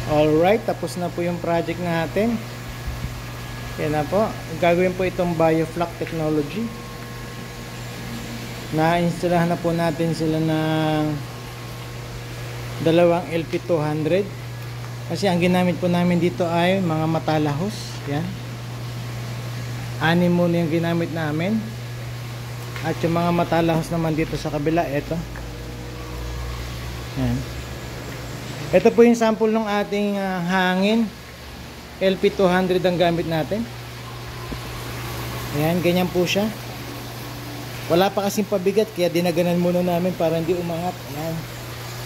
Alright, tapos na po yung project natin. Yan na po. Gagawin po itong Biofloc technology. Na-installahan na po natin sila ng dalawang LP200. Kasi ang ginamit po namin dito ay mga matalahos. Yan. 6 muna yung ginamit namin. At yung mga matalahos naman dito sa kabila, ito. Yan. Ito po yung sample ng ating hangin. LP200 ang gamit natin. Ayan, ganyan po siya. Wala pa kasing pabigat, kaya dinaganan muna namin para hindi umangat. Ayan.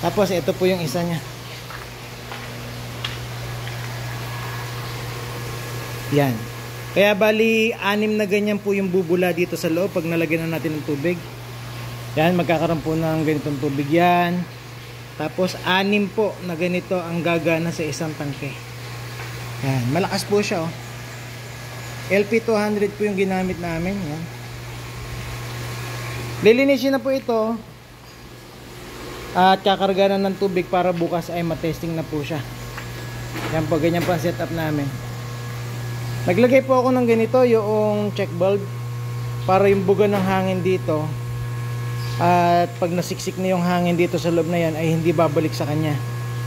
Tapos ito po yung isa niya. Yan. Kaya bali 6 na ganyan po yung bubula dito sa loob pag nalagyan na natin ng tubig. Yan, magkakaroon po ng ganitong tubig yan. Tapos 6 po na ganito ang gagana sa isang tangke. Yan, malakas po siya oh. LP200 po yung ginamit namin. Yan. Lilinisin na po ito. At kakarga na ng tubig para bukas ay matesting na po siya. Yan po, ganyan po ang setup namin. Naglagay po ako ng ganito, yung check bulb, para yung buga ng hangin dito, at pag nasiksik na yung hangin dito sa loob na yan ay hindi babalik sa kanya,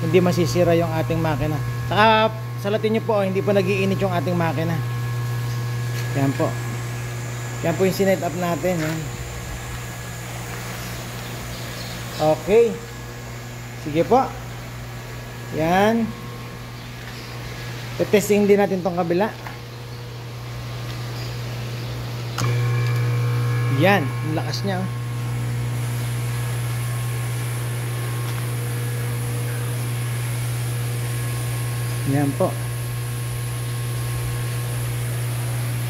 hindi masisira yung ating makina. Saka salatin nyo po, hindi pa nagiinit yung ating makina. Yan po. Yan po yung sinet up natin. Yan. Okay. Sige po. Yan. Testing din natin tong kabila. Yan, ang lakas niya. Yan po.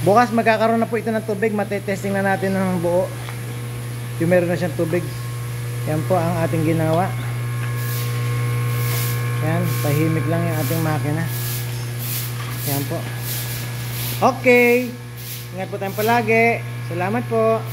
Bukas magkakaroon na po ito ng tubig. Matetesting na natin ng buo. Yung meron na siyang tubig. Yan po ang ating ginawa. Yan, tahimik lang yung ating makina. Yan po. Okay. Ingat po tayong palagi. Salamat po.